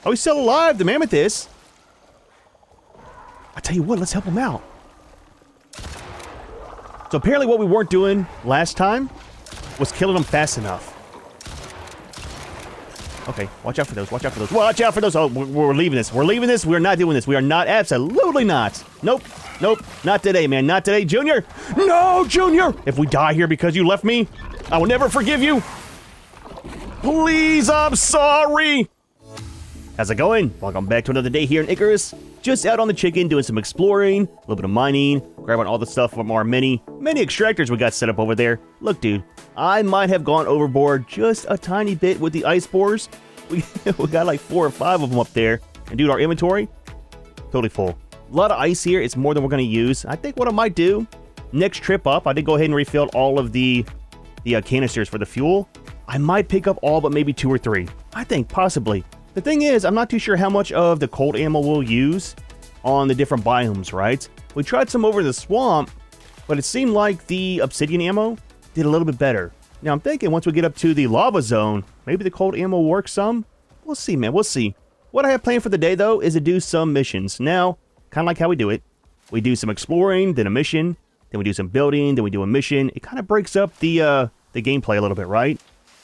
Oh, he's still alive. The mammoth is. I tell you what, let's help him out. So apparently what we weren't doing last time was killing them fast enough. Okay, watch out for those, watch out for those, watch out for those. Oh, we're leaving this. We're leaving this. We're not doing this. We are not, absolutely not. Nope, nope, not today, man. Not today, Junior. No, Junior. If we die here because you left me, I will never forgive you. Please, I'm sorry. How's it going? Welcome back to another day here in Icarus. Just out on the chicken doing some exploring, a little bit of mining, grabbing all the stuff from our many extractors we got set up over there. Look, dude, I might have gone overboard just a tiny bit with the ice spores. We got like 4 or 5 of them up there. And dude, our inventory, totally full. A lot of ice here. It's more than we're going to use. I think what I might do, next trip up, I did go ahead and refill all of the canisters for the fuel. I might pick up all but maybe 2 or 3. I think possibly. The thing is, I'm not too sure how much of the cold ammo we'll use on the different biomes, right? We tried some over the swamp, but it seemed like the obsidian ammo did a little bit better. Now, I'm thinking once we get up to the lava zone, maybe the cold ammo will work some. We'll see, man. We'll see. What I have planned for the day, though, is to do some missions. Now, kind of like how we do it. We do some exploring, then a mission, then we do some building, then we do a mission. It kind of breaks up the gameplay a little bit, right?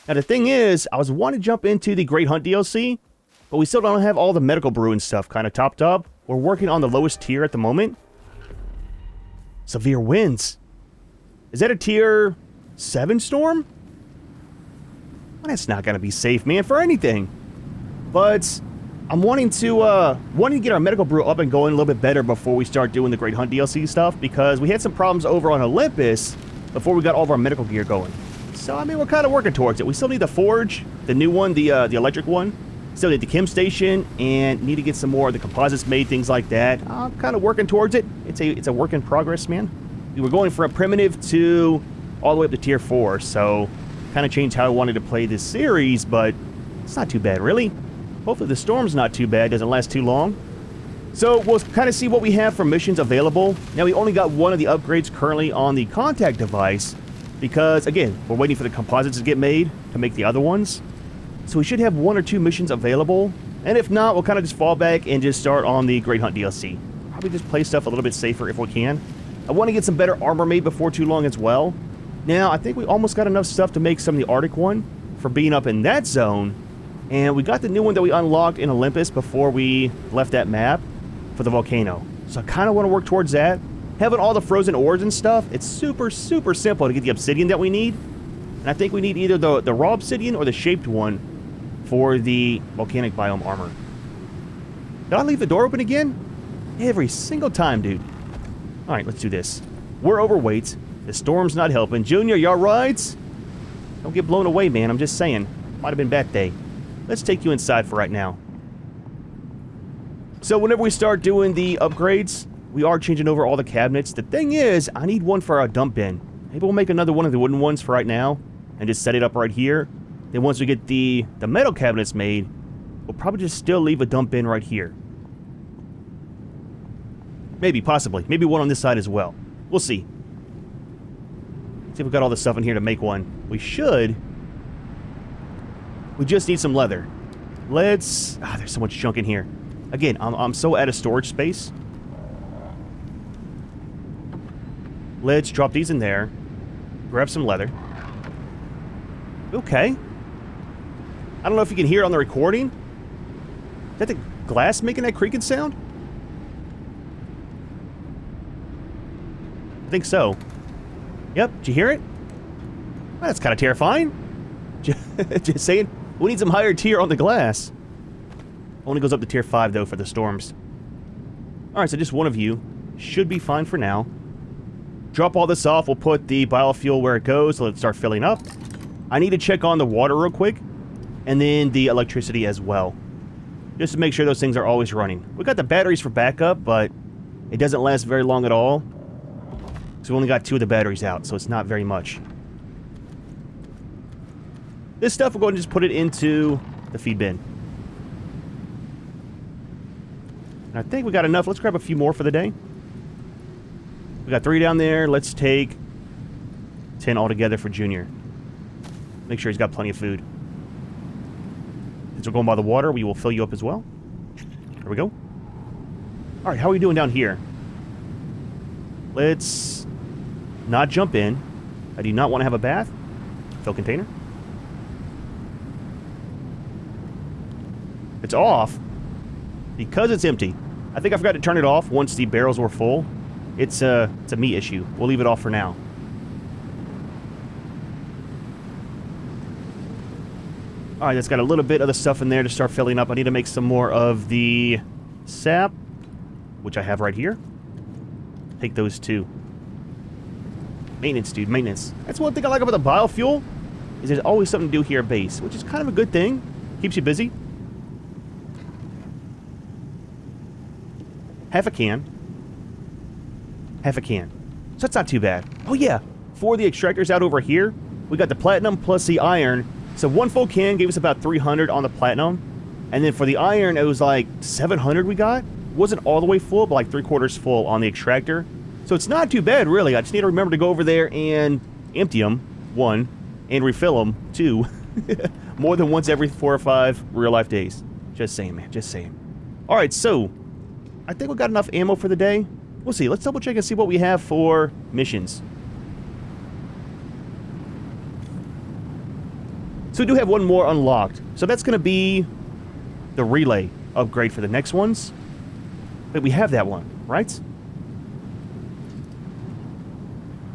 Now, the thing is, I was wanting to jump into the Great Hunt DLC, but we still don't have all the medical brew and stuff kind of topped up. We're working on the lowest tier at the moment. Severe winds. Is that a tier 7 storm? Well, that's not going to be safe, man, for anything. But I'm wanting to get our medical brew up and going a little bit better before we start doing the Great Hunt DLC stuff, because we had some problems over on Olympus before we got all of our medical gear going. So, I mean, we're kind of working towards it. We still need the forge, the new one, the electric one. Still need the chem station, and need to get some more of the composites made, things like that. I'm kind of working towards it. It's a work in progress, man. We were going from primitive to all the way up to tier 4, so kind of changed how I wanted to play this series, but it's not too bad, really. Hopefully the storm's not too bad, doesn't last too long. So we'll kind of see what we have for missions available. Now, we only got one of the upgrades currently on the contact device, because, again, we're waiting for the composites to get made to make the other ones. So we should have 1 or 2 missions available, and if not, we'll kind of just fall back and just start on the Great Hunt DLC. Probably just play stuff a little bit safer if we can. I want to get some better armor made before too long as well. Now, I think we almost got enough stuff to make some of the Arctic one for being up in that zone, and we got the new one that we unlocked in Olympus before we left that map for the volcano. So I kind of want to work towards that. Having all the frozen ores and stuff, it's super simple to get the obsidian that we need. And I think we need either the raw obsidian or the shaped one for the volcanic biome armor. Did I leave the door open again? Every single time, dude. Alright, let's do this. We're overweight. The storm's not helping. Junior, you alright? Don't get blown away, man. I'm just saying. Might have been bad day. Let's take you inside for right now. So whenever we start doing the upgrades, we are changing over all the cabinets. The thing is, I need one for our dump bin. Maybe we'll make another one of the wooden ones for right now and just set it up right here. Then once we get the metal cabinets made, we'll probably just still leave a dump bin right here. Maybe, possibly. Maybe one on this side as well. We'll see. See if we've got all the stuff in here to make one. We should. We just need some leather. Let's... there's so much junk in here. Again, I'm so out of storage space. Let's drop these in there. Grab some leather. Okay. I don't know if you can hear it on the recording. Is that the glass making that creaking sound? I think so. Yep, did you hear it? Well, that's kind of terrifying. Just saying, we need some higher tier on the glass. Only goes up to tier 5, though, for the storms. Alright, so just one of you should be fine for now. Drop all this off. We'll put the biofuel where it goes, so let's start filling up. I need to check on the water real quick, and then the electricity as well, just to make sure those things are always running. We got the batteries for backup, but it doesn't last very long at all. So we only got 2 of the batteries out, so it's not very much. This stuff, we'll go ahead and just put it into the feed bin. And I think we got enough. Let's grab a few more for the day. We got 3 down there. Let's take 10 altogether for Junior. Make sure he's got plenty of food. Since we're going by the water, we will fill you up as well. There we go. Alright, how are we doing down here? Let's not jump in. I do not want to have a bath. Fill container. It's off because it's empty. I think I forgot to turn it off once the barrels were full. It's a me issue. We'll leave it off for now. Alright, that's got a little bit of the stuff in there to start filling up. I need to make some more of the sap, which I have right here. Take those two. Maintenance, dude, maintenance. That's one thing I like about the biofuel, is there's always something to do here at base, which is kind of a good thing. Keeps you busy. Half a can. Half a can. So that's not too bad. Oh yeah, for the extractors out over here, we got the platinum plus the iron. So one full can gave us about 300 on the platinum. And then for the iron, it was like 700 we got. Wasn't all the way full, but like 3/4 full on the extractor. So it's not too bad, really. I just need to remember to go over there and empty them, 1, and refill them, 2. More than once every 4 or 5 real-life days. Just saying, man. Just saying. Alright, so I think we got enough ammo for the day. We'll see. Let's double-check and see what we have for missions. So we do have one more unlocked. So that's going to be the relay upgrade for the next ones. But we have that one, right?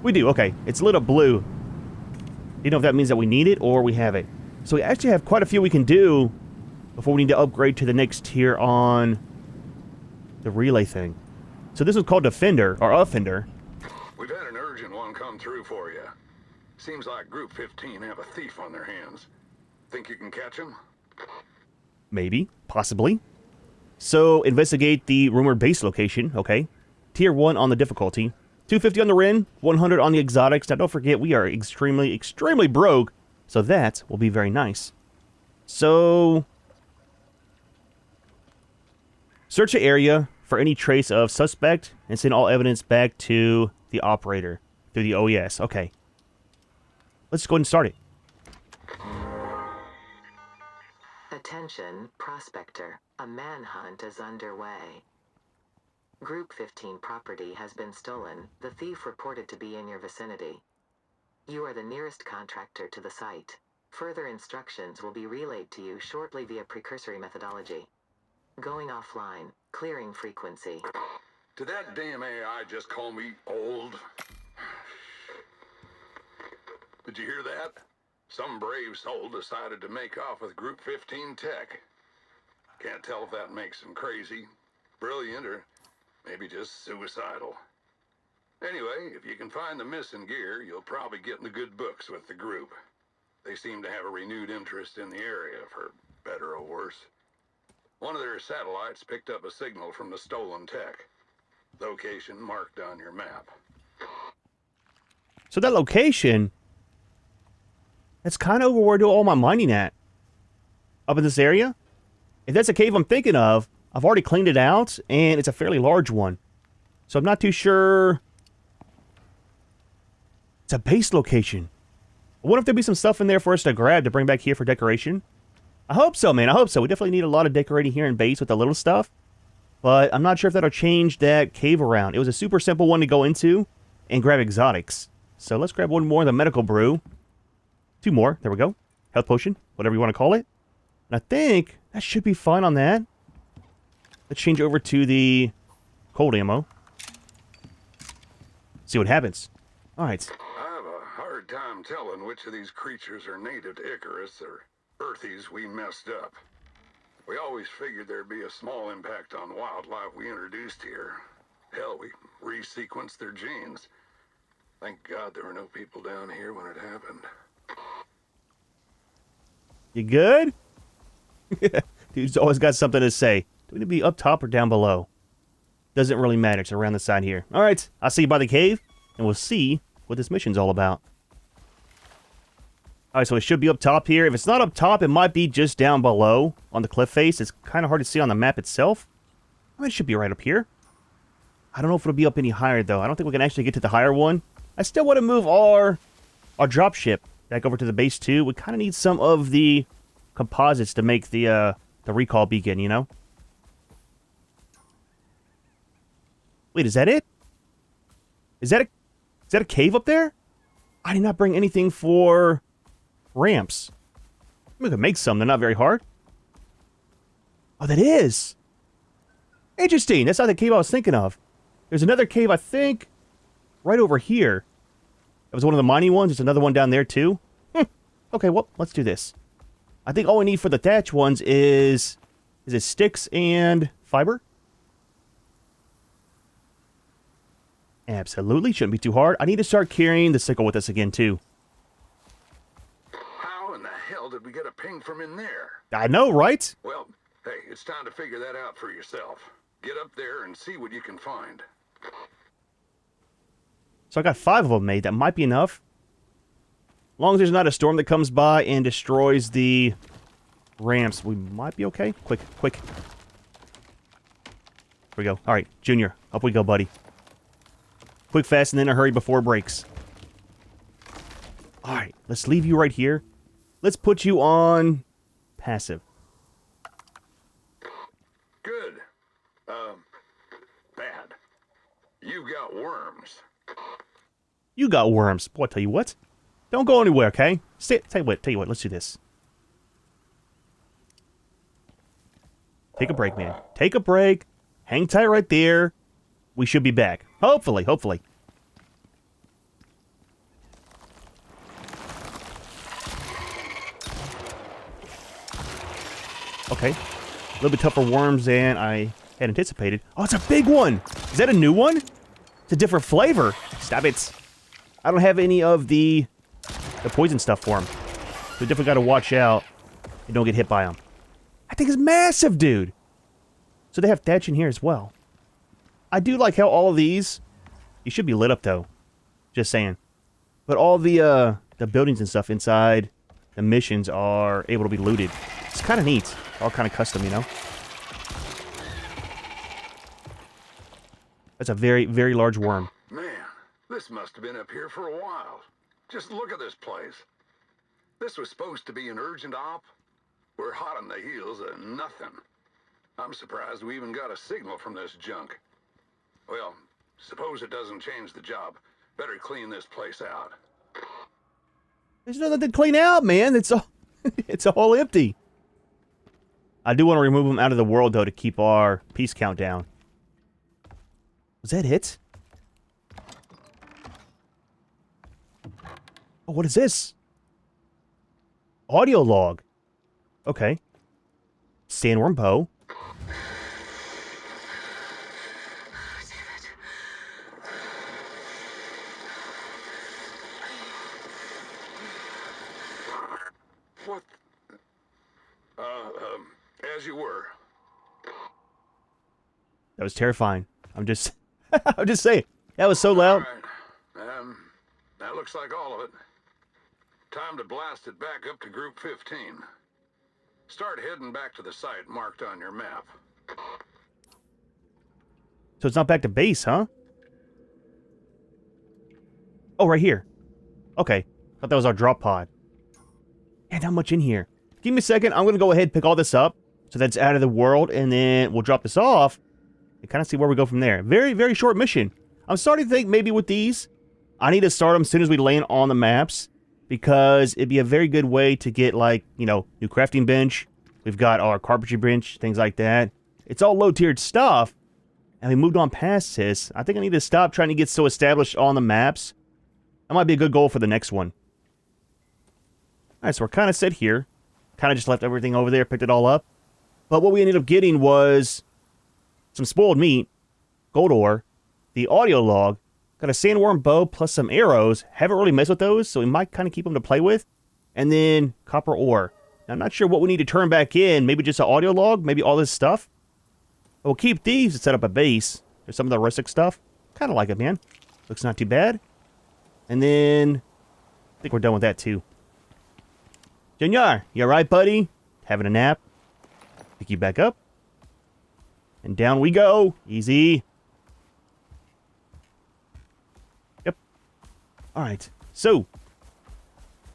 We do, okay. It's lit up blue. You know if that means that we need it or we have it. So we actually have quite a few we can do before we need to upgrade to the next tier on the relay thing. So this is called Defender, or Offender. We've had an urgent one come through for you. Seems like Group 15 have a thief on their hands. Think you can catch him? Maybe, possibly. So investigate the rumored base location, okay. Tier 1 on the difficulty. 250 on the Ren, 100 on the exotics. Now don't forget, we are extremely, extremely broke, so that will be very nice. So, search the area for any trace of suspect and send all evidence back to the operator through the OES. Okay. Let's go ahead and start it. Attention, prospector. A manhunt is underway. Group 15 property has been stolen. The thief reported to be in your vicinity. You are the nearest contractor to the site. Further instructions will be relayed to you shortly via precursory methodology. Going offline. Clearing frequency. Did that damn AI just call me old? Did you hear that? Some brave soul decided to make off with Group 15 tech. Can't tell if that makes him crazy, brilliant, or maybe just suicidal. Anyway, if you can find the missing gear, you'll probably get in the good books with the group. They seem to have a renewed interest in the area, for better or worse. One of their satellites picked up a signal from the stolen tech. Location marked on your map. So that location, that's kind of where I do all my mining at. Up in this area. If that's a cave I'm thinking of, I've already cleaned it out, and it's a fairly large one. So I'm not too sure. It's a base location. I wonder if there'd be some stuff in there for us to grab to bring back here for decoration. I hope so, man. I hope so. We definitely need a lot of decorating here in base with the little stuff. But I'm not sure if that'll change that cave around. It was a super simple one to go into and grab exotics. So let's grab one more, the medical brew. 2 more. There we go. Health potion, whatever you want to call it. And I think that should be fine on that. Let's change over to the cold ammo. See what happens. Alright. I have a hard time telling which of these creatures are native to Icarus or Earthies we messed up. We always figured there'd be a small impact on wildlife we introduced here. Hell, we resequenced their genes. Thank God there were no people down here when it happened. You good? Dude's always got something to say. Do we need to be up top or down below? Doesn't really matter. It's around the side here. Alright, I'll see you by the cave, and we'll see what this mission's all about. Alright, so it should be up top here. If it's not up top, it might be just down below on the cliff face. It's kind of hard to see on the map itself. I mean, it should be right up here. I don't know if it'll be up any higher, though. I don't think we can actually get to the higher one. I still want to move our dropship back over to the base, too. We kind of need some of the composites to make the recall beacon, you know? Wait, is that it? Is that a cave up there? I did not bring anything for ramps. We could make some. They're not very hard. Oh, that is. Interesting. That's not the cave I was thinking of. There's another cave, I think, right over here. That was one of the mining ones. There's another one down there, too. Okay, well, let's do this. I think all we need for the thatch ones is it sticks and fiber? Absolutely. Shouldn't be too hard. I need to start carrying the sickle with us again, too. How in the hell did we get a ping from in there? I know, right? Well, hey, it's time to figure that out for yourself. Get up there and see what you can find. So I got 5 of them made. That might be enough. As long as there's not a storm that comes by and destroys the ramps, we might be okay. Quick, quick. Here we go. All right, Junior, up we go, buddy. Quick, fast, and in a hurry before it breaks. All right, let's leave you right here. Let's put you on passive. Good. Bad. You've got worms. You got worms. Boy, I tell you what. Don't go anywhere, okay? Tell you what, let's do this. Take a break, man. Take a break. Hang tight right there. We should be back. Hopefully, hopefully. Okay. A little bit tougher worms than I had anticipated. Oh, it's a big one! Is that a new one? It's a different flavor. Stop it. I don't have any of the poison stuff for them. So we definitely got to watch out and don't get hit by them. I think it's massive, dude. So they have thatch in here as well. I do like how all of these should be lit up though. Just saying. But all the buildings and stuff inside the missions are able to be looted. It's kind of neat. All kind of custom, you know. That's a very, very large worm. Man, this must have been up here for a while. Just look at this place. This was supposed to be an urgent op. We're hot on the heels of nothing. I'm surprised we even got a signal from this junk. Well, suppose it doesn't change the job. Better clean this place out. There's nothing to clean out, man. It's all, it's all empty. I do want to remove them out of the world, though, to keep our peace count down. Was that it? Oh, what is this? Audio log. Okay. Sandworm bow. What? As you were. That was terrifying. I'm just saying. That was so loud. All right. That looks like all of it. Time to blast it back up to Group 15. Start heading back to the site marked on your map. So it's not back to base, huh? Oh, right here. Okay. Thought that was our drop pod. Yeah, not much in here. Give me a second. I'm going to go ahead and pick all this up. So that's out of the world. And then we'll drop this off. And kind of see where we go from there. Very, very short mission. I'm starting to think maybe with these, I need to start them as soon as we land on the maps. Because it'd be a very good way to get, like, you know, new crafting bench. We've got our carpentry bench, things like that. It's all low-tiered stuff. And we moved on past this. I think I need to stop trying to get so established on the maps. That might be a good goal for the next one. Alright, so we're kind of set here. Kind of just left everything over there, picked it all up. But what we ended up getting was some spoiled meat, gold ore, the audio log, got a sandworm bow plus some arrows. Haven't really messed with those, so we might kind of keep them to play with. And then copper ore. Now, I'm not sure what we need to turn back in. Maybe just an audio log, maybe all this stuff. But we'll keep these to set up a base. There's some of the rustic stuff. Kind of like it, man. Looks not too bad. And then I think we're done with that too. Junior, you alright, buddy? Having a nap? Pick you back up. And down we go. Easy. Yep. Alright. So,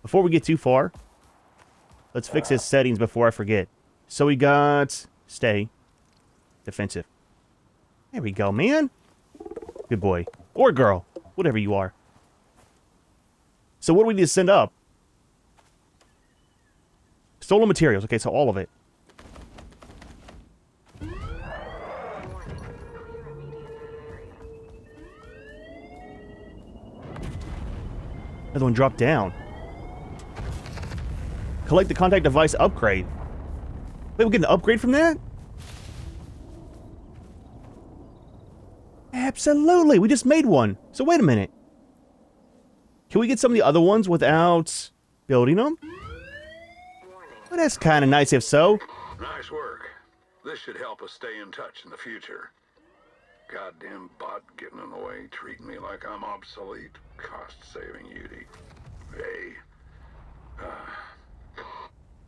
before we get too far, Let's fix his settings before I forget. So we got stay, defensive. There we go, man. Good boy. Or girl. Whatever you are. So what do we need to send up? Stolen materials. Okay, so all of it. Another one dropped down. Collect the contact device upgrade. Wait, we get an upgrade from that? Absolutely. We just made one. So wait a minute. Can we get some of the other ones without building them? Well, that's kind of nice if so. Nice work. This should help us stay in touch in the future. Goddamn bot getting in the way, treating me like I'm obsolete. Cost-saving Yudi. Hey.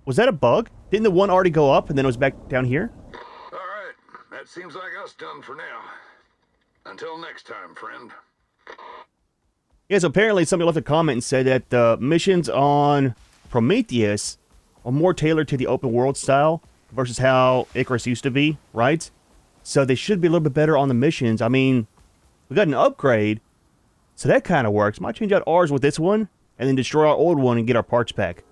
Was that a bug? Didn't the one already go up and then it was back down here? Alright, that seems like us done for now. Until next time, friend. Yeah, so apparently somebody left a comment and said that the missions on Prometheus are more tailored to the open world style versus how Icarus used to be, right? So they should be a little bit better on the missions. I mean, we got an upgrade, so that kind of works. Might change out ours with this one, and then destroy our old one and get our parts back.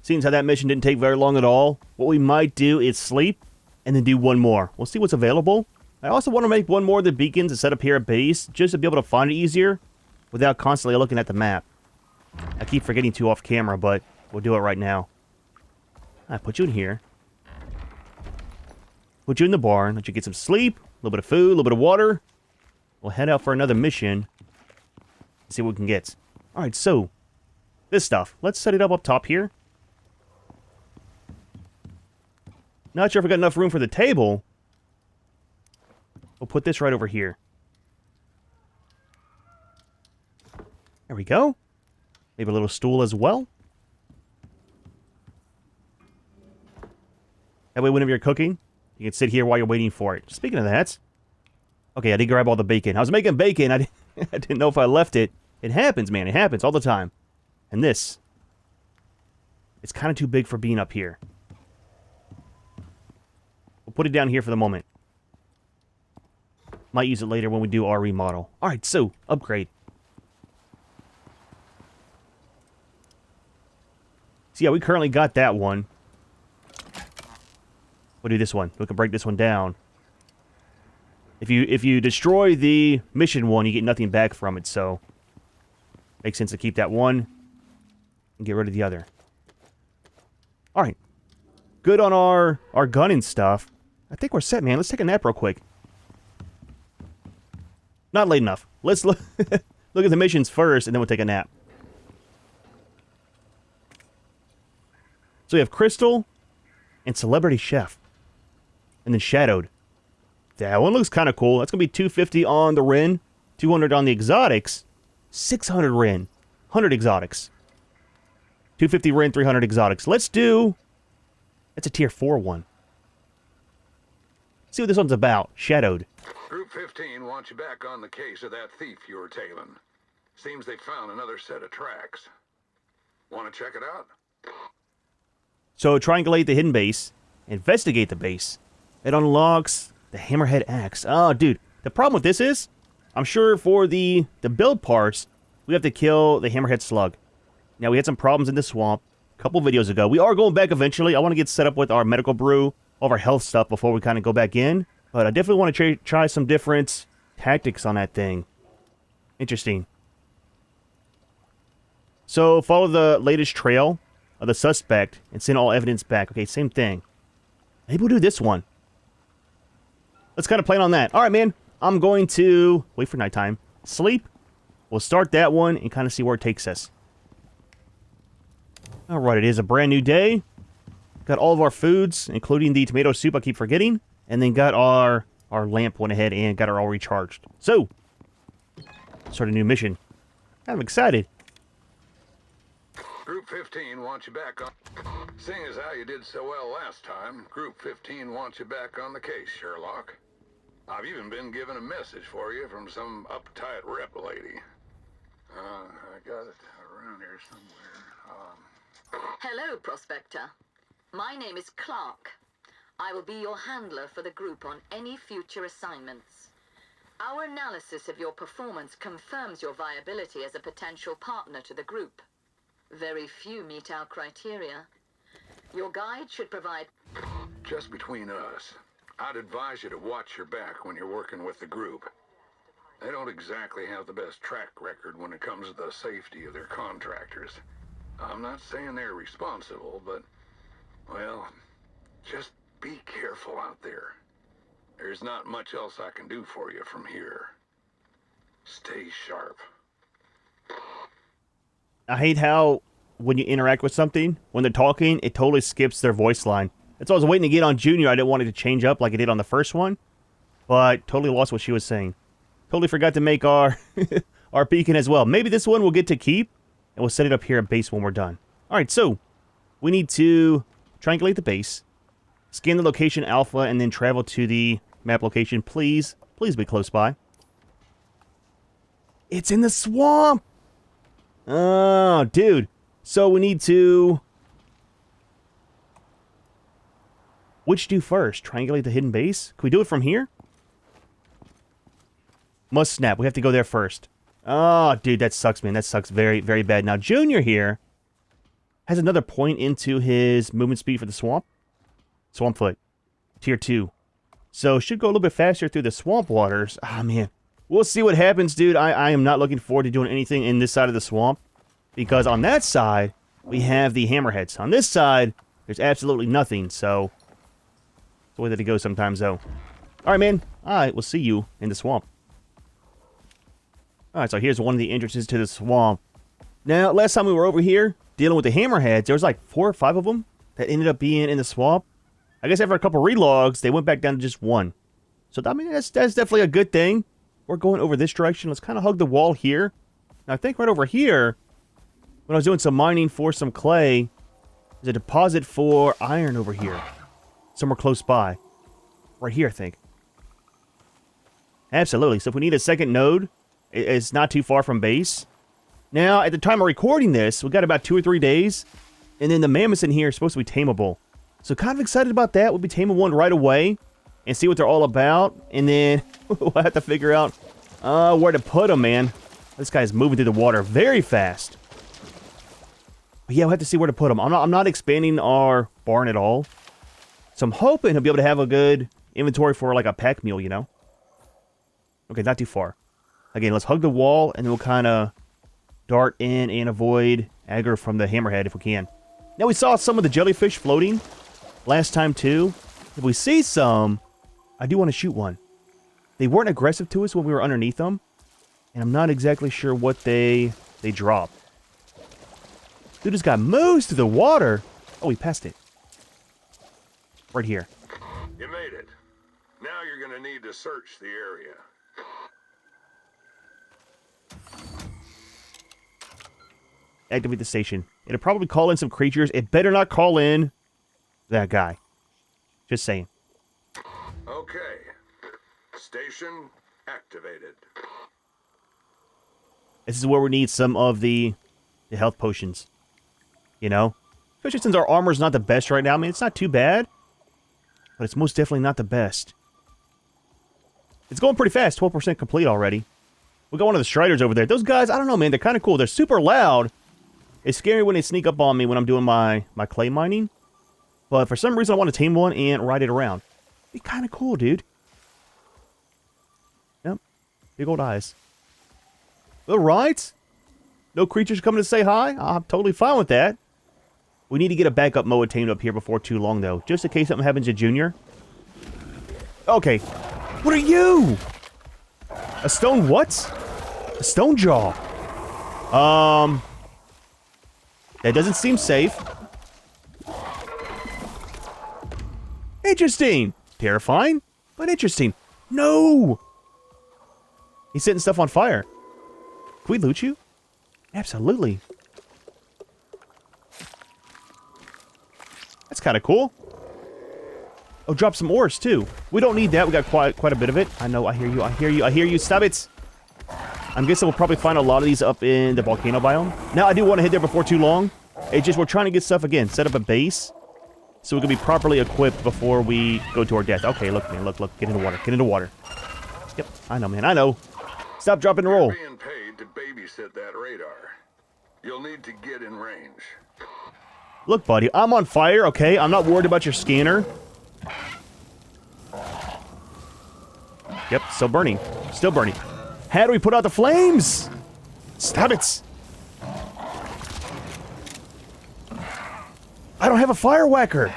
Seems how that mission didn't take very long at all, what we might do is sleep, and then do one more. We'll see what's available. I also want to make one more of the beacons and set up here at base, just to be able to find it easier, without constantly looking at the map. I keep forgetting to off camera, but we'll do it right now. I put you in here. Put you in the barn, let you get some sleep, a little bit of food, a little bit of water. We'll head out for another mission. See what we can get. Alright, so, this stuff. Let's set it up top here. Not sure if we got enough room for the table. We'll put this right over here. There we go. Maybe a little stool as well. That way, whenever you're cooking, you can sit here while you're waiting for it. Speaking of that, okay, I did grab all the bacon. I was making bacon. I didn't know if I left it. It happens, man. It happens all the time. And this, it's kind of too big for being up here. We'll put it down here for the moment. Might use it later when we do our remodel. Alright, so, upgrade. So yeah, we currently got that one. We'll do this one. We can break this one down. If you destroy the mission one, you get nothing back from it, so makes sense to keep that one and get rid of the other. Alright. Good on our gun and stuff. I think we're set, man. Let's take a nap real quick. Not late enough. Let's look look at the missions first, and then we'll take a nap. So we have Crystal and Celebrity Chef. And then Shadowed. That one looks kind of cool. That's going to be 250 on the Ren, 200 on the exotics, 600 Ren, 100 exotics. 250 Ren, 300 exotics. Let's do... That's a tier 4 one. See what this one's about. Shadowed. Group 15 wants you back on the case of that thief you were tailing. Seems they found another set of tracks. Want to check it out? So triangulate the hidden base, investigate the base. It unlocks the Hammerhead axe. Oh, dude. The problem with this is, I'm sure for the build parts, we have to kill the Hammerhead Slug. Now, we had some problems in the swamp a couple videos ago. We are going back eventually. I want to get set up with our medical brew, all of our health stuff before we kind of go back in. But I definitely want to try some different tactics on that thing. Interesting. So, follow the latest trail of the suspect and send all evidence back. Okay, same thing. Maybe we'll do this one. Let's kind of plan on that. All right, man. I'm going to wait for nighttime. Sleep. We'll start that one and kind of see where it takes us. All right, it is a brand new day. Got all of our foods, including the tomato soup I keep forgetting. And then got our lamp went ahead and got her all recharged. So, start a new mission. I'm excited. Group 15 wants you back on... Seeing as how you did so well last time, Group 15 wants you back on the case, Sherlock. I've even been given a message for you from some uptight rep lady. I got it around here somewhere. Hello, Prospector. My name is Clark. I will be your handler for the group on any future assignments. Our analysis of your performance confirms your viability as a potential partner to the group. Very few meet our criteria. Your guide should provide... Just between us, I'd advise you to watch your back when you're working with the group. They don't exactly have the best track record when it comes to the safety of their contractors. I'm not saying they're responsible, but, well, just be careful out there. There's not much else I can do for you from here. Stay sharp. I hate how when you interact with something, when they're talking, it totally skips their voice line. That's what I was waiting to get on Junior. I didn't want it to change up like it did on the first one, but totally lost what she was saying. Totally forgot to make our our beacon as well. Maybe this one we'll get to keep, and we'll set it up here at base when we're done. All right, so we need to triangulate the base, scan the location alpha, and then travel to the map location. Please be close by. It's in the swamp! Oh, dude. So we need to... Which do first? Triangulate the hidden base? Can we do it from here? Must snap. We have to go there first. Oh, dude, that sucks, man. That sucks very, very bad. Now, Junior here has another point into his movement speed for the swamp. Swamp foot. Tier 2. So, should go a little bit faster through the swamp waters. Ah, man. We'll see what happens, dude. I am not looking forward to doing anything in this side of the swamp. Because on that side, we have the hammerheads. On this side, there's absolutely nothing. So, it's the way that it goes sometimes, though. Alright, man. Alright, we'll see you in the swamp. Alright, so here's one of the entrances to the swamp. Now, last time we were over here, dealing with the hammerheads, there was like 4 or 5 of them that ended up being in the swamp. I guess after a couple relogs, they went back down to just 1. So, I mean, that's definitely a good thing. We're going over this direction. Let's kind of hug the wall here. Now, I think right over here, when I was doing some mining for some clay, there's a deposit for iron over here. Somewhere close by. Right here, I think. Absolutely. So if we need a second node, it's not too far from base. Now, at the time of recording this, we got about 2 or 3 days. And then the mammoths in here are supposed to be tameable. So kind of excited about that. We'll be taming one right away and see what they're all about. And then we'll have to figure out where to put them, man. This guy's moving through the water very fast. But yeah, we'll have to see where to put them. I'm not expanding our barn at all. So I'm hoping he'll be able to have a good inventory for like a pack meal, you know? Okay, not too far. Again, let's hug the wall and then we'll kind of dart in and avoid aggro from the hammerhead if we can. Now we saw some of the jellyfish floating last time too. If we see some, I do want to shoot one. They weren't aggressive to us when we were underneath them. And I'm not exactly sure what they drop. Dude just got moves through the water. Oh, we passed it. Right here. You made it. Now you're going to need to search the area. Activate the station. It'll probably call in some creatures. It better not call in that guy. Just saying. Okay. Station activated. This is where we need some of the health potions. You know? Especially since our armor's not the best right now. I mean, it's not too bad. But it's most definitely not the best. It's going pretty fast. 12% complete already. We got one of the Striders over there. Those guys, I don't know, man. They're kind of cool. They're super loud. It's scary when they sneak up on me when I'm doing my clay mining. But for some reason, I want to tame one and ride it around. Be kind of cool, dude. Yep. Big old eyes. All right. No creatures coming to say hi? I'm totally fine with that. We need to get a backup moa tamed up here before too long, though. Just in case something happens to Junior. Okay. What are you? A stone what? A stone jaw. That doesn't seem safe. Interesting. Terrifying, but interesting. No! He's setting stuff on fire. Can we loot you? Absolutely. That's kind of cool. Oh, drop some ores, too. We don't need that. We got quite a bit of it. I know. I hear you. I hear you. I hear you. Stop it. I'm guessing we'll probably find a lot of these up in the volcano biome. Now, I do want to hit there before too long. It's just we're trying to get stuff again. Set up a base so we can be properly equipped before we go to our death. Okay, look, man. Look. Get in the water. Get in the water. Yep. I know, man. I know. Stop, drop, and roll. You're being paid to babysit that radar. You'll need to get in range. Look, buddy. I'm on fire, okay? I'm not worried about your scanner. Yep, still burning. Still burning. How do we put out the flames? Stop it. I don't have a fire whacker.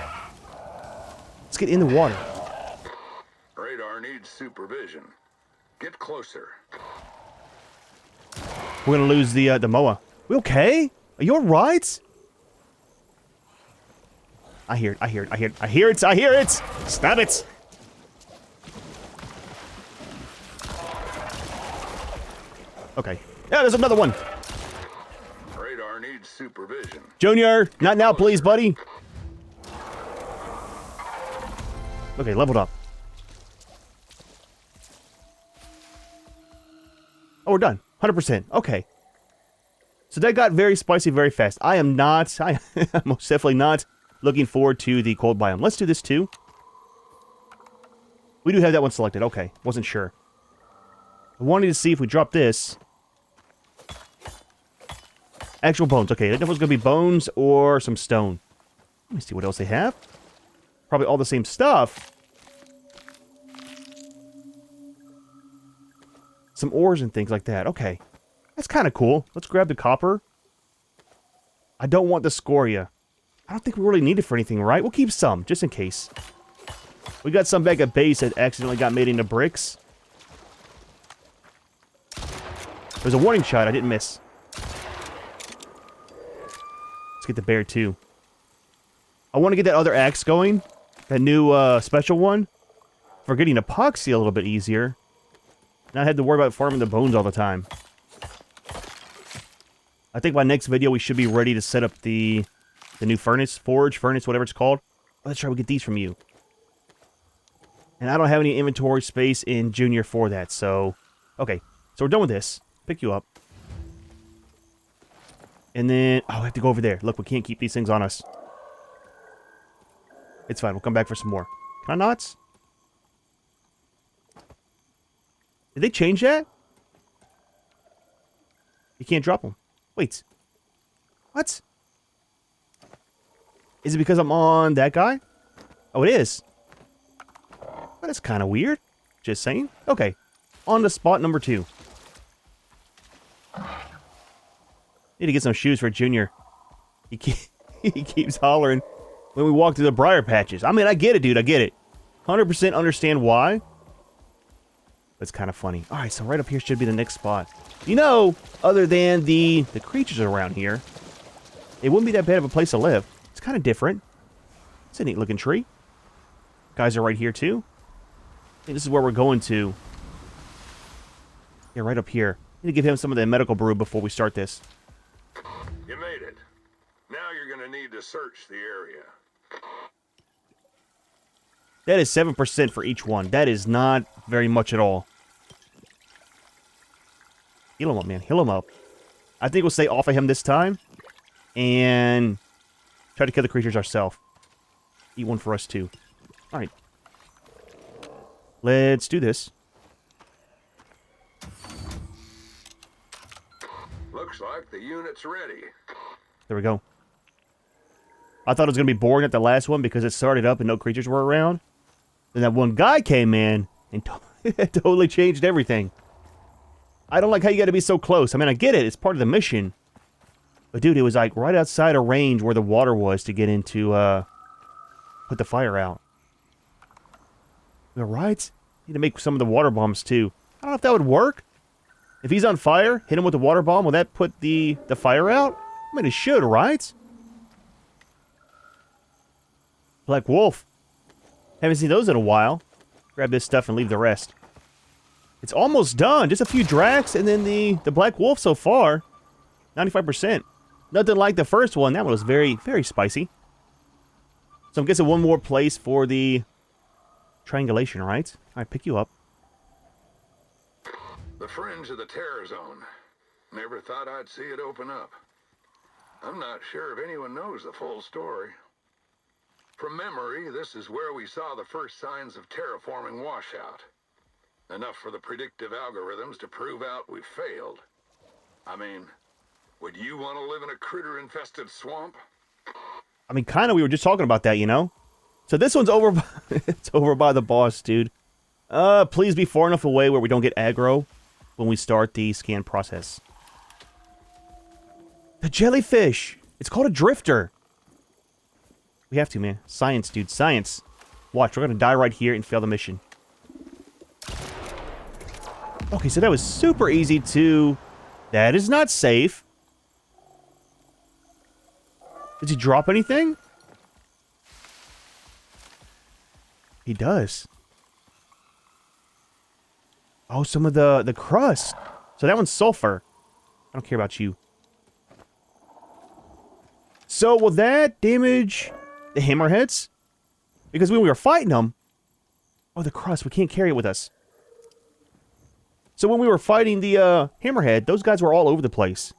Let's get in the water. Radar needs supervision. Get closer. We're gonna lose the MOA. We okay? Are you alright? I hear it. Stop it. Okay. Yeah, there's another one. Radar needs supervision. Junior, not now, please, buddy. Okay, leveled up. Oh, we're done. 100%. Okay. So that got very spicy very fast. I'm most definitely not looking forward to the cold biome. Let's do this too. We do have that one selected. Okay, wasn't sure. I wanted to see if we drop this. Actual bones. Okay, I didn't know if it was going to be bones or some stone. Let me see what else they have. Probably all the same stuff. Some ores and things like that. Okay. That's kind of cool. Let's grab the copper. I don't want the scoria. I don't think we really need it for anything, right? We'll keep some, just in case. We got some back at base that accidentally got made into bricks. There's a warning shot I didn't miss. Let's get the bear, too. I want to get that other axe going. That new special one. For getting epoxy a little bit easier. Not have to worry about farming the bones all the time. I think by next video we should be ready to set up the new furnace, forge, furnace, whatever it's called. Oh, let's try to get these from you. And I don't have any inventory space in Junior for that, so... Okay, so we're done with this. Pick you up. And then... Oh, I have to go over there. Look, we can't keep these things on us. It's fine, we'll come back for some more. Can I not? Did they change that? You can't drop them. Wait. What? Is it because I'm on that guy? Oh, it is. Well, that's kind of weird. Just saying. Okay. On to spot number 2. Need to get some shoes for Junior. He keeps hollering when we walk through the briar patches. I mean, I get it, dude. I get it. 100% understand why. That's kind of funny. All right, so right up here should be the next spot. You know, other than the creatures around here, it wouldn't be that bad of a place to live. It's kind of different. It's a neat looking tree. Guys are right here too. I think this is where we're going to. Yeah, right up here. Need to give him some of the medical brew before we start this. You made it. Now you're going to need to search the area. That is 7% for each one. That is not very much at all. Heal him up, man. Heal him up. I think we'll stay off of him this time. And try to kill the creatures ourselves. Eat one for us, too. Alright. Let's do this. Looks like the unit's ready. There we go. I thought it was going to be boring at the last one because it started up and no creatures were around. Then that one guy came in and totally changed everything. I don't like how you got to be so close. I mean, I get it. It's part of the mission. But, dude, it was like right outside a range where the water was to get into, put the fire out. All right. Need to make some of the water bombs, too. I don't know if that would work. If he's on fire, hit him with the water bomb, will that put the fire out? I mean, it should, right? Black Wolf. Haven't seen those in a while. Grab this stuff and leave the rest. It's almost done. Just a few Drax and then the Black Wolf so far. 95%. Nothing like the first one. That one was very, very spicy. So I'm guessing one more place for the triangulation, right? Alright, pick you up. The fringe of the terror zone. Never thought I'd see it open up. I'm not sure if anyone knows the full story. From memory, this is where we saw the first signs of terraforming washout. Enough for the predictive algorithms to prove out we failed. I mean, would you want to live in a critter-infested swamp? I mean, kind of, we were just talking about that, you know? So this one's over, it's over by the boss, dude. Please be far enough away where we don't get aggro when we start the scan process. The jellyfish! It's called a drifter. We have to, man. Science, dude. Science. Watch, we're gonna die right here and fail the mission. Okay, so that was super easy to... That is not safe. Did he drop anything? He does. Oh, some of the crust. So that one's sulfur. I don't care about you. So will that damage the hammerheads? Because when we were fighting them... Oh, the crust. We can't carry it with us. So when we were fighting the hammerhead, those guys were all over the place.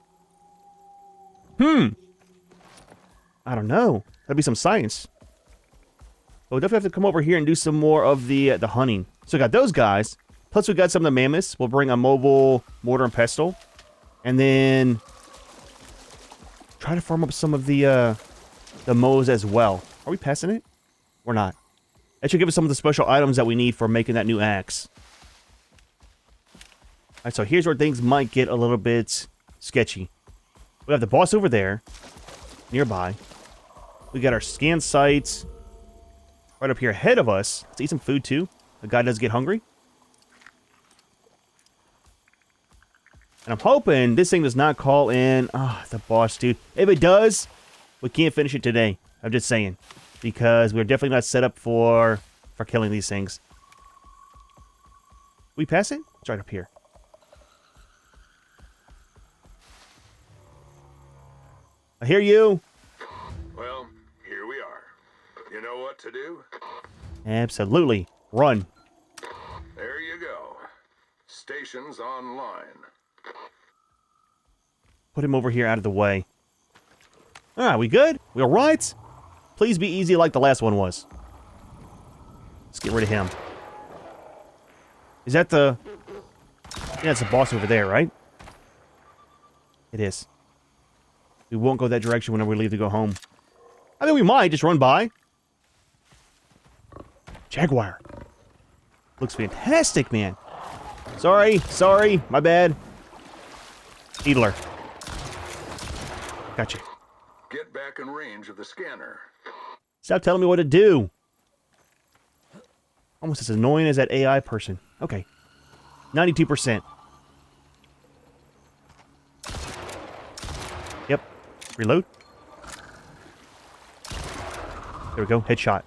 I don't know. That'd be some science. But we'll definitely have to come over here and do some more of the hunting. So we got those guys. Plus we got some of the mammoths. We'll bring a mobile mortar and pestle. And then... try to farm up some of the mows as well. Are we passing it? We're not. That should give us some of the special items that we need for making that new axe. Alright, so here's where things might get a little bit sketchy. We have the boss over there, nearby. We got our scan sites right up here ahead of us. Let's eat some food too. The guy does get hungry. And I'm hoping this thing does not call in... Ah, the boss, dude. If it does, we can't finish it today. I'm just saying. Because we're definitely not set up for killing these things. We pass it? It's right up here. I hear you. Well, here we are. You know what to do? Absolutely. Run. There you go. Stations online. Put him over here out of the way. Ah, we good? We alright? Please be easy like the last one was. Let's get rid of him. Is that the... Yeah, it's the boss over there, right? It is. We won't go that direction whenever we leave to go home. I mean, we might just run by. Jaguar. Looks fantastic, man. Sorry, my bad. Needler. Gotcha. Get back in range of the scanner. Stop telling me what to do. Almost as annoying as that AI person. Okay. 92%. Yep. Reload. There we go. Headshot.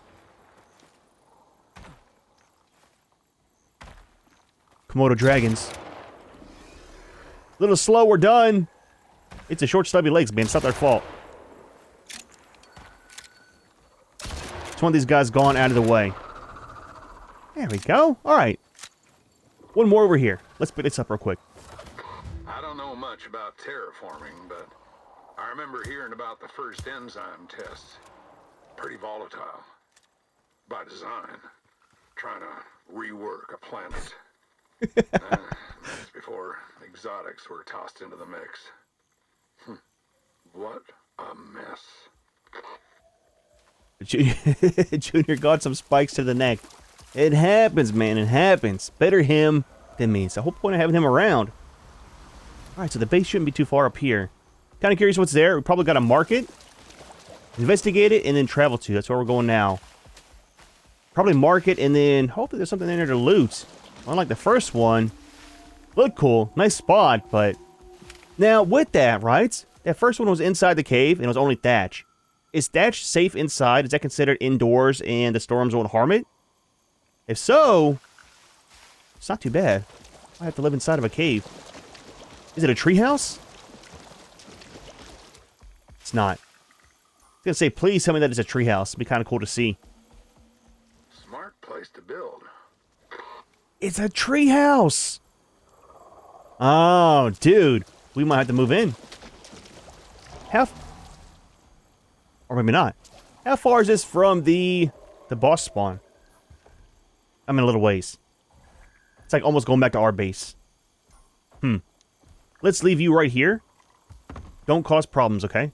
Komodo dragons. A little slow, we're done. It's a short, stubby legs, man. It's not their fault. It's one of these guys gone out of the way. There we go. All right. One more over here. Let's pick this up real quick. I don't know much about terraforming, but I remember hearing about the first enzyme tests. Pretty volatile. By design. Trying to rework a planet. That's before exotics were tossed into the mix. What a mess. Junior got some spikes to the neck. It happens, man. It happens. Better him than me. It's the whole point of having him around. Alright, so the base shouldn't be too far up here. Kind of curious what's there. We probably got to mark it, investigate it, and then travel to. That's where we're going now. Probably mark it, and then hopefully there's something in there to loot. Unlike the first one. Looked cool. Nice spot, but... Now, with that, right? That first one was inside the cave, and it was only thatch. Is thatch safe inside? Is that considered indoors, and the storms won't harm it? If so, it's not too bad. I have to live inside of a cave. Is it a treehouse? It's not. I was gonna say, please tell me that it's a treehouse. It'd be kind of cool to see. Smart place to build. It's a treehouse! Oh, dude. We might have to move in. Or maybe not. How far is this from the boss spawn? I'm in a little ways. It's like almost going back to our base. Let's leave you right here. Don't cause problems, okay?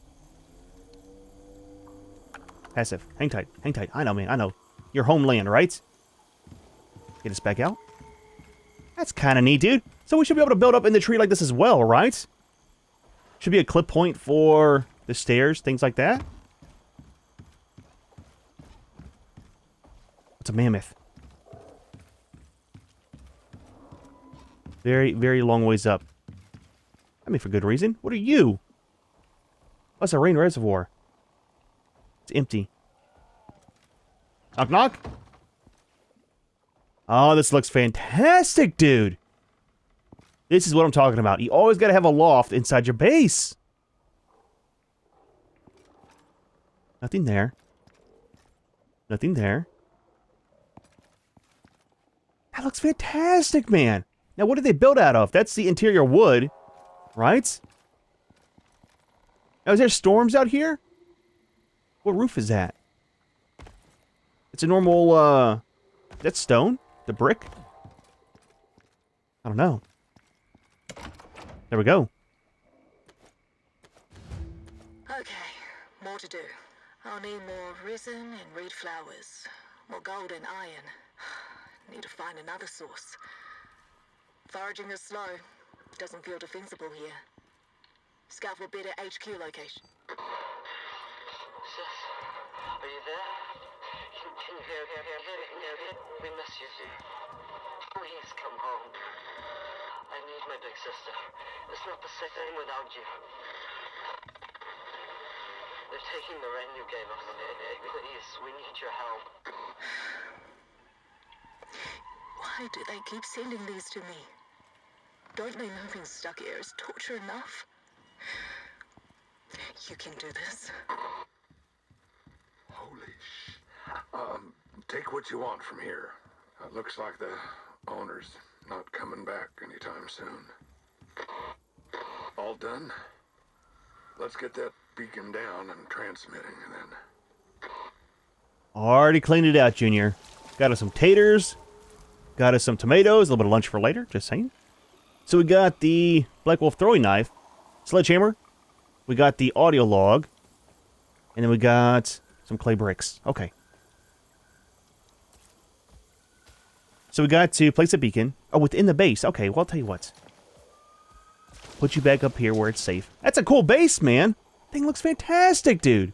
Passive. Hang tight. Hang tight. I know, man. I know. Your homeland, right? Get us back out. That's kind of neat, dude. So we should be able to build up in the tree like this as well, right? Should be a clip point for the stairs, things like that. What's a mammoth? Very, very long ways up. I mean, for good reason. What are you? Oh, it's a rain reservoir. It's empty. Knock, knock. Oh, this looks fantastic, dude. This is what I'm talking about. You always got to have a loft inside your base. Nothing there. Nothing there. That looks fantastic, man. Now, what did they build out of? That's the interior wood, right? Now, is there storms out here? What roof is that? It's a normal, that's stone? The brick? I don't know. There we go. Okay, more to do. I'll need more resin and reed flowers, more gold and iron. Need to find another source. Foraging is slow. Doesn't feel defensible here. Scout for better HQ location. Sis, are you there? Can you hear? We miss you. Please come home. I need my big sister. It's not the same without you. They're taking the rain you gave us. Please, we need your help. Why do they keep sending these to me? Don't they know being stuck here is torture enough? You can do this. Holy sh... take what you want from here. Looks like the owner's not coming back anytime soon. All done? Let's get that beacon down and transmitting, and then... Already cleaned it out, Junior. Got us some taters. Got us some tomatoes. A little bit of lunch for later, just saying. So we got the Black Wolf throwing knife. Sledgehammer. We got the audio log. And then we got some clay bricks. Okay. So we got to place a beacon. Oh, within the base. Okay, well, I'll tell you what. Put you back up here where it's safe. That's a cool base, man. Thing looks fantastic, dude.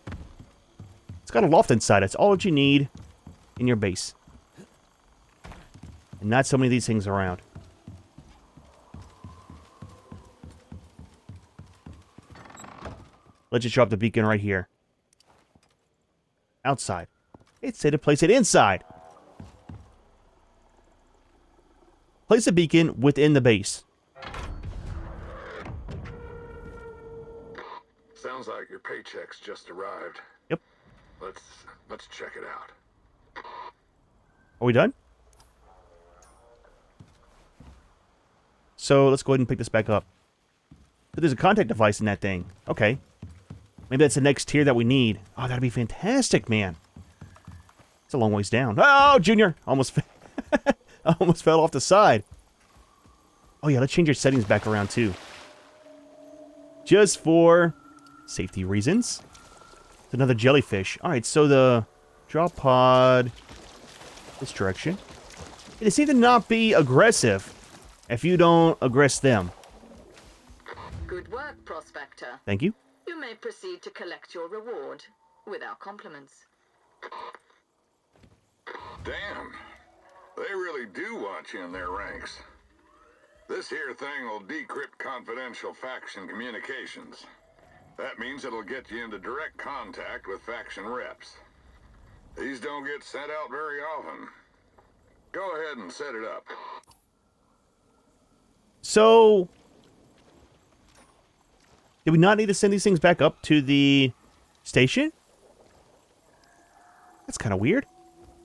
It's got a loft inside. It's all that you need in your base. And not so many of these things around. Let's just drop the beacon right here. Outside. It said to place it inside. Place a beacon within the base. Sounds like your paycheck's just arrived. Yep. Let's check it out. Are we done? So let's go ahead and pick this back up. So there's a contact device in that thing. Okay. Maybe that's the next tier that we need. Oh, that'd be fantastic, man. It's a long ways down. Oh, Junior! Almost, almost fell off the side. Oh, yeah, let's change your settings back around, too. Just for safety reasons. It's another jellyfish. All right, so the drop pod... this direction. They seem to not be aggressive if you don't aggress them. Good work, Prospector. Thank you. You may proceed to collect your reward with our compliments. Damn. They really do want you in their ranks. This here thing will decrypt confidential faction communications. That means it'll get you into direct contact with faction reps. These don't get sent out very often. Go ahead and set it up. So... did we not need to send these things back up to the station? That's kind of weird.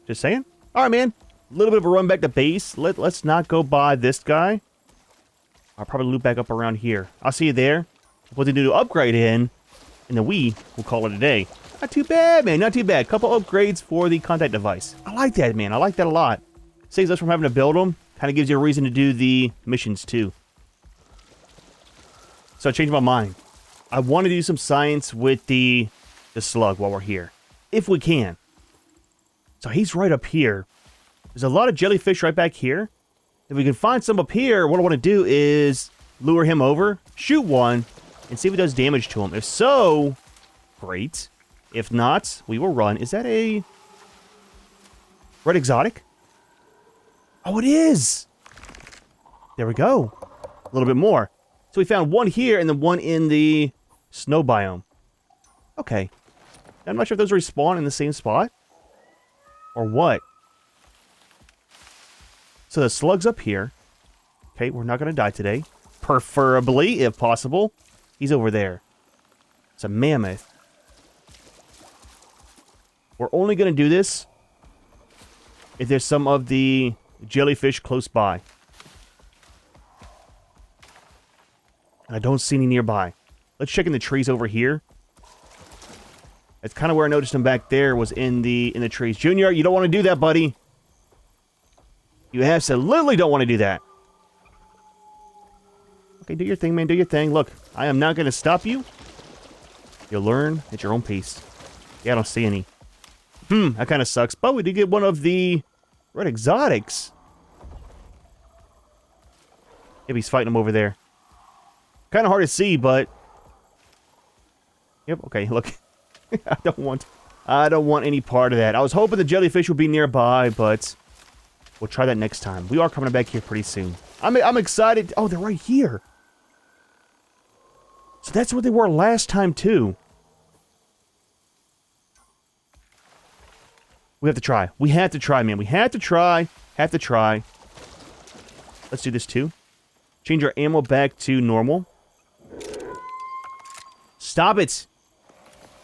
Just saying. All right, man. A little bit of a run back to base. Let's not go by this guy. I'll probably loop back up around here. I'll see you there. What they do to upgrade in, and then we'll call it a day. Not too bad, man. Not too bad. Couple upgrades for the contact device. I like that, man. I like that a lot. Saves us from having to build them. Kind of gives you a reason to do the missions, too. So I changed my mind. I want to do some science with the slug while we're here. If we can. So he's right up here. There's a lot of jellyfish right back here. If we can find some up here, what I want to do is lure him over, shoot one, and see if it does damage to him. If so, great. If not, we will run. Is that a red exotic? Oh, it is! There we go. A little bit more. So we found one here and then one in the snow biome. Okay. I'm not sure if those respawn in the same spot. Or what? So the slug's up here. Okay, we're not going to die today. Preferably, if possible. He's over there. It's a mammoth. We're only going to do this if there's some of the jellyfish close by. I don't see any nearby. Let's check in the trees over here. That's kind of where I noticed him back there, was in the trees. Junior, you don't want to do that, buddy. You absolutely don't want to do that. Okay, do your thing, man. Do your thing. Look, I am not going to stop you. You'll learn at your own pace. Yeah, I don't see any. That kind of sucks. But we did get one of the red exotics. Maybe he's fighting him over there. Kind of hard to see, but... Yep, okay, look. I don't want any part of that. I was hoping the jellyfish would be nearby, but... We'll try that next time. We are coming back here pretty soon. I'm excited. Oh, they're right here. So that's what they were last time, too. We have to try. We have to try, man. We have to try. Have to try. Let's do this, too. Change our ammo back to normal. Stop it.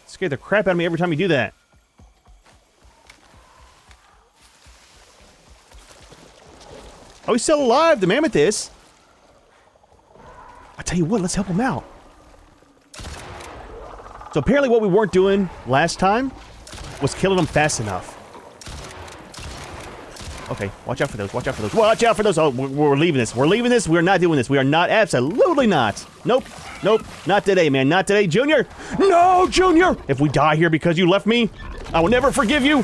Scare the crap out of me every time you do that. Oh, he's still alive. The mammoth is. I'll tell you what, let's help him out. So apparently what we weren't doing last time was killing them fast enough. Okay, watch out for those. Watch out for those. Watch out for those. Oh, we're leaving this. We're leaving this. We're not doing this. We are not. Absolutely not. Nope. Nope. Not today, man. Not today. Junior. No, Junior. If we die here because you left me, I will never forgive you.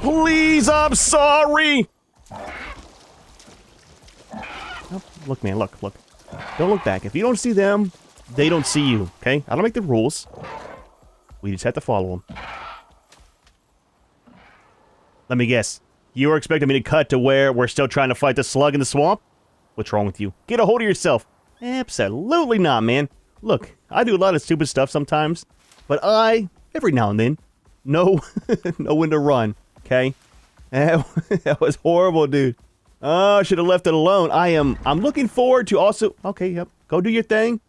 Please, I'm sorry. Nope. Look, man. Look. Look. Don't look back. If you don't see them, they don't see you. Okay? I don't make the rules. We just have to follow them. Let me guess. You were expecting me to cut to where we're still trying to fight the slug in the swamp? What's wrong with you? Get a hold of yourself. Absolutely not, man. Look, I do a lot of stupid stuff sometimes, but I, every now and then, know when to run, okay? That was horrible, dude. Oh, I should have left it alone. I'm looking forward to also... Okay, yep. Go do your thing.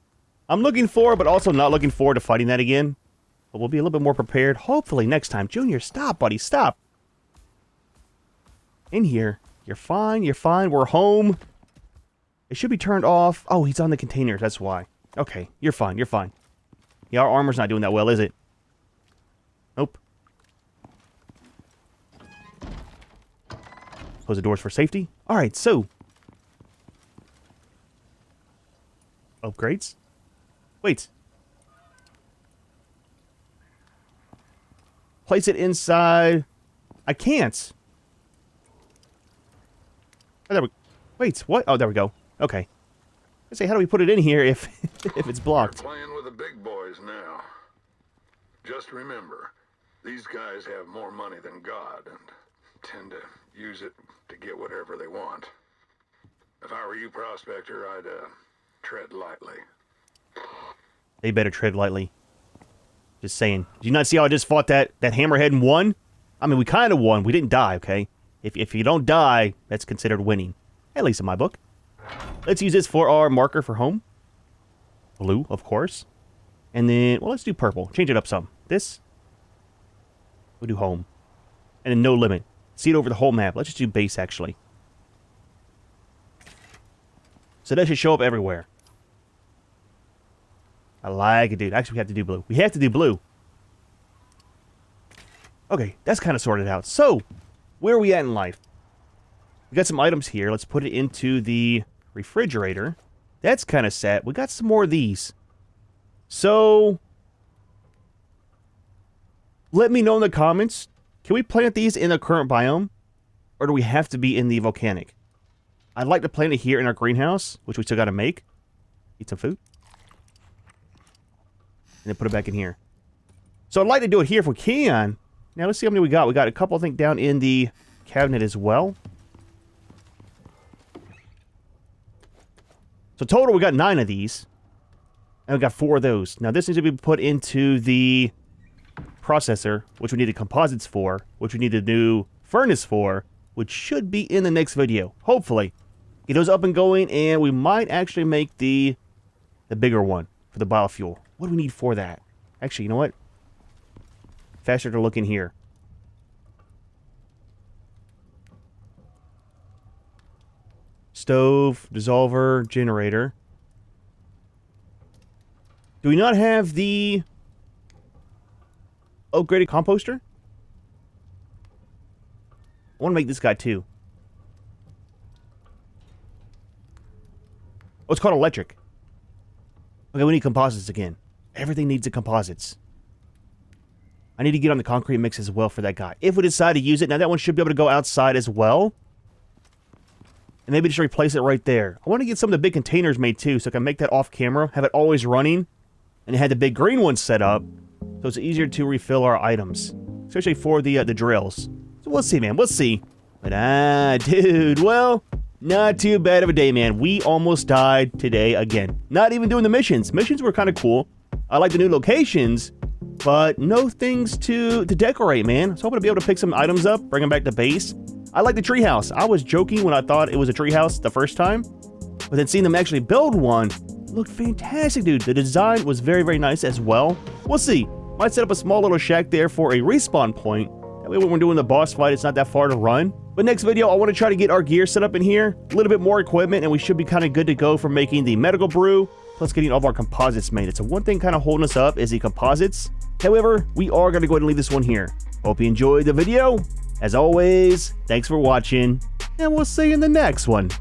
I'm looking forward, but also not looking forward to fighting that again. But we'll be a little bit more prepared. Hopefully next time. Junior, stop, buddy. Stop. In here. You're fine. You're fine. We're home. It should be turned off. Oh, he's on the containers. That's why. Okay. You're fine. You're fine. Yeah, our armor's not doing that well, is it? Nope. Close the doors for safety. Alright, so. Upgrades. Wait. Place it inside. I can't. Oh, there we... Wait, what? Oh, there we go. Okay. I say, how do we put it in here if if it's blocked? We're playing with the big boys now. Just remember, these guys have more money than God and tend to use it to get whatever they want. If I were you, Prospector, I'd tread lightly. They better tread lightly. Just saying. Did you not see how I just fought that hammerhead and won? I mean, we kind of won. We didn't die, okay? If you don't die, that's considered winning. At least in my book. Let's use this for our marker for home. Blue, of course. And then, well, let's do purple. Change it up some. This. We'll do home. And then no limit. See it over the whole map. Let's just do base, actually. So that should show up everywhere. I like it, dude. Actually, we have to do blue. We have to do blue. Okay, that's kind of sorted out. So, where are we at in life? We got some items here. Let's put it into the refrigerator. That's kind of set. We got some more of these. So, let me know in the comments. Can we plant these in the current biome? Or do we have to be in the volcanic? I'd like to plant it here in our greenhouse, which we still got to make. Eat some food. And then put it back in here. So I'd like to do it here if we can. Now let's see how many we got. We got a couple, I think, down in the cabinet as well. So total, we got 9 of these. And we got 4 of those. Now this needs to be put into the processor, which we need the composites for, which we need a new furnace for, which should be in the next video. Hopefully. Get those up and going, and we might actually make the bigger one for the biofuel. What do we need for that? Actually, you know what? Faster to look in here. Stove, dissolver, generator. Do we not have the upgraded composter? I want to make this guy too. Oh, it's called electric. Okay, we need composites again. Everything needs the composites. I need to get on the concrete mix as well for that guy. If we decide to use it, now that one should be able to go outside as well. And maybe just replace it right there. I want to get some of the big containers made too, so I can make that off camera, have it always running, and it had the big green one set up, so it's easier to refill our items, especially for the drills. So we'll see, man. We'll see. But dude, well, not too bad of a day, man. We almost died today again. Not even doing the missions. Missions were kind of cool. I like the new locations, but no things to decorate, man. So I'm hoping to be able to pick some items up, bring them back to base. I like the treehouse. I was joking when I thought it was a treehouse the first time, but then seeing them actually build one looked fantastic, dude. The design was very, very nice as well. We'll see. Might set up a small little shack there for a respawn point. That way when we're doing the boss fight, it's not that far to run. But next video, I want to try to get our gear set up in here, a little bit more equipment, and we should be kind of good to go for making the medical brew, plus getting all of our composites made. It's one thing kind of holding us up is the composites. However, we are going to go ahead and leave this one here. Hope you enjoyed the video. As always, thanks for watching, and we'll see you in the next one.